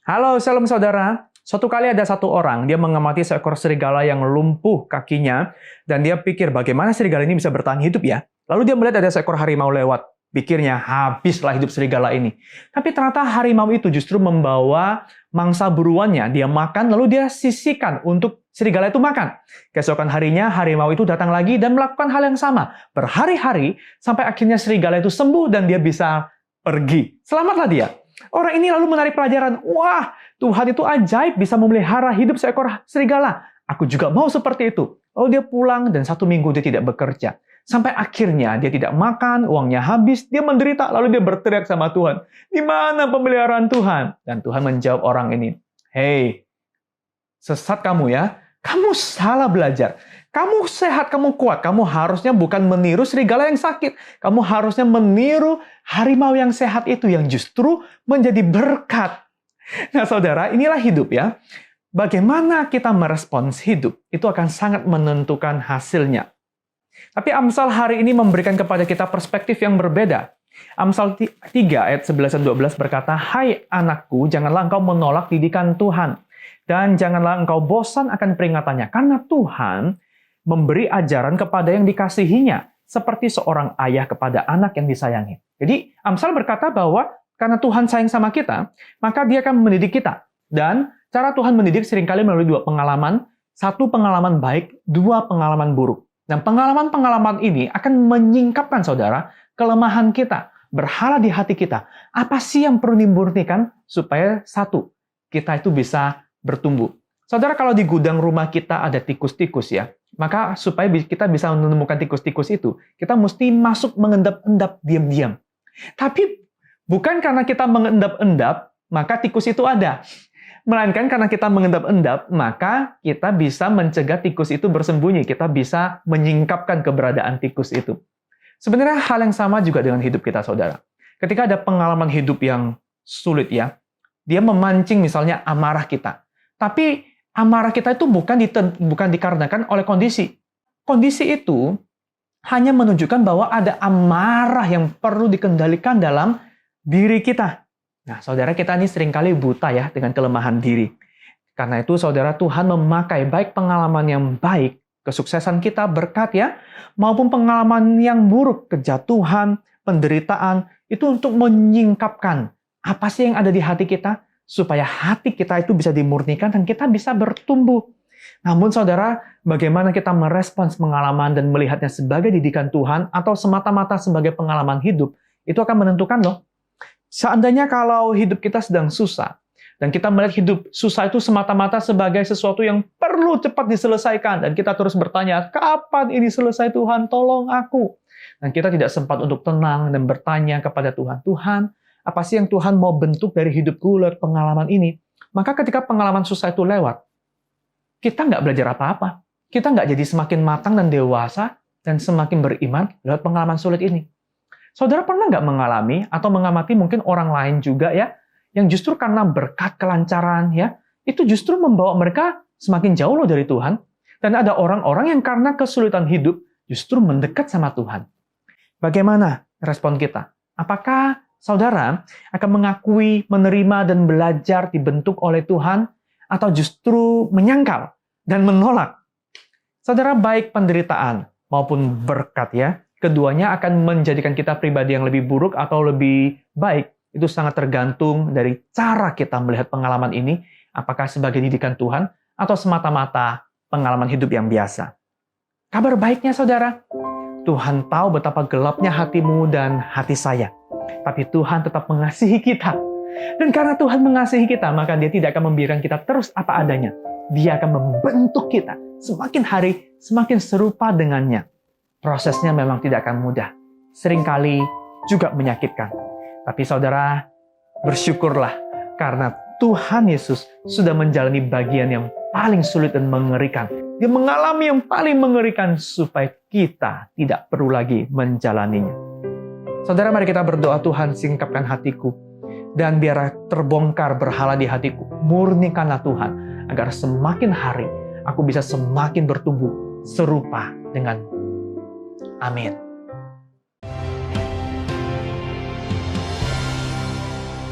Halo, salam saudara. Suatu kali ada satu orang, dia mengamati seekor serigala yang lumpuh kakinya, dan dia pikir bagaimana serigala ini bisa bertahan hidup ya. Lalu dia melihat ada seekor harimau lewat. Pikirnya, habislah hidup serigala ini. Tapi ternyata harimau itu justru membawa mangsa buruannya. Dia makan, lalu dia sisihkan untuk serigala itu makan. Keesokan harinya, harimau itu datang lagi dan melakukan hal yang sama. Berhari-hari, sampai akhirnya serigala itu sembuh dan dia bisa pergi. Selamatlah dia. Orang ini lalu menarik pelajaran. Wah, Tuhan itu ajaib bisa memelihara hidup seekor serigala. Aku juga mau seperti itu. Lalu dia pulang dan 1 minggu dia tidak bekerja. Sampai akhirnya dia tidak makan, uangnya habis, dia menderita. Lalu dia berteriak sama Tuhan. Di mana pemeliharaan Tuhan? Dan Tuhan menjawab orang ini. Hei, sesat kamu ya. Kamu salah belajar. Kamu sehat, kamu kuat. Kamu harusnya bukan meniru serigala yang sakit. Kamu harusnya meniru harimau yang sehat itu yang justru menjadi berkat. Nah, saudara, inilah hidup ya. Bagaimana kita merespons hidup, itu akan sangat menentukan hasilnya. Tapi Amsal hari ini memberikan kepada kita perspektif yang berbeda. Amsal 3 ayat 11 dan 12 berkata, Hai anakku, janganlah engkau menolak didikan Tuhan. Dan janganlah engkau bosan akan peringatannya. Karena Tuhan memberi ajaran kepada yang dikasihinya. Seperti seorang ayah kepada anak yang disayangi. Jadi Amsal berkata bahwa karena Tuhan sayang sama kita, maka dia akan mendidik kita. Dan cara Tuhan mendidik seringkali melalui 2 pengalaman. 1 pengalaman baik, 2 pengalaman buruk. Dan pengalaman-pengalaman ini akan menyingkapkan saudara kelemahan kita, berhala di hati kita. Apa sih yang perlu dimurnikan supaya 1, kita itu bisa bertumbuh. Saudara, kalau di gudang rumah kita ada tikus-tikus ya, maka supaya kita bisa menemukan tikus-tikus itu, kita mesti masuk mengendap-endap diam-diam. Tapi bukan karena kita mengendap-endap, maka tikus itu ada. Melainkan karena kita mengendap-endap, maka kita bisa mencegah tikus itu bersembunyi. Kita bisa menyingkapkan keberadaan tikus itu. Sebenarnya hal yang sama juga dengan hidup kita, saudara. Ketika ada pengalaman hidup yang sulit ya, dia memancing misalnya amarah kita. Tapi amarah kita itu bukan dikarenakan oleh kondisi. Kondisi itu hanya menunjukkan bahwa ada amarah yang perlu dikendalikan dalam diri kita. Nah, saudara, kita ini seringkali buta ya dengan kelemahan diri. Karena itu, saudara, Tuhan memakai baik pengalaman yang baik, kesuksesan kita, berkat ya, maupun pengalaman yang buruk, kejatuhan, penderitaan, itu untuk menyingkapkan apa sih yang ada di hati kita, supaya hati kita itu bisa dimurnikan dan kita bisa bertumbuh. Namun, saudara, bagaimana kita merespons pengalaman dan melihatnya sebagai didikan Tuhan atau semata-mata sebagai pengalaman hidup, itu akan menentukan loh. Seandainya kalau hidup kita sedang susah, dan kita melihat hidup susah itu semata-mata sebagai sesuatu yang perlu cepat diselesaikan, dan kita terus bertanya, kapan ini selesai Tuhan? Tolong aku. Dan kita tidak sempat untuk tenang dan bertanya kepada Tuhan, Tuhan, apa sih yang Tuhan mau bentuk dari hidupku lewat pengalaman ini? Maka ketika pengalaman susah itu lewat, kita nggak belajar apa-apa. Kita nggak jadi semakin matang dan dewasa, dan semakin beriman lewat pengalaman sulit ini. Saudara pernah nggak mengalami atau mengamati mungkin orang lain juga ya, yang justru karena berkat kelancaran ya, itu justru membawa mereka semakin jauh loh dari Tuhan. Dan ada orang-orang yang karena kesulitan hidup justru mendekat sama Tuhan. Bagaimana respon kita? Apakah saudara akan mengakui, menerima, dan belajar dibentuk oleh Tuhan, atau justru menyangkal dan menolak? Saudara, baik penderitaan maupun berkat ya, keduanya akan menjadikan kita pribadi yang lebih buruk atau lebih baik. Itu sangat tergantung dari cara kita melihat pengalaman ini, apakah sebagai didikan Tuhan atau semata-mata pengalaman hidup yang biasa. Kabar baiknya, saudara, Tuhan tahu betapa gelapnya hatimu dan hati saya. Tapi Tuhan tetap mengasihi kita. Dan karena Tuhan mengasihi kita, maka Dia tidak akan membiarkan kita terus apa adanya. Dia akan membentuk kita semakin hari, semakin serupa dengannya. Prosesnya memang tidak akan mudah. Seringkali juga menyakitkan. Tapi saudara, bersyukurlah karena Tuhan Yesus sudah menjalani bagian yang paling sulit dan mengerikan. Dia mengalami yang paling mengerikan supaya kita tidak perlu lagi menjalaninya. Saudara, mari kita berdoa, Tuhan, singkapkan hatiku. Dan biar terbongkar berhala di hatiku. Murnikanlah Tuhan, agar semakin hari aku bisa semakin bertumbuh serupa dengan Amin.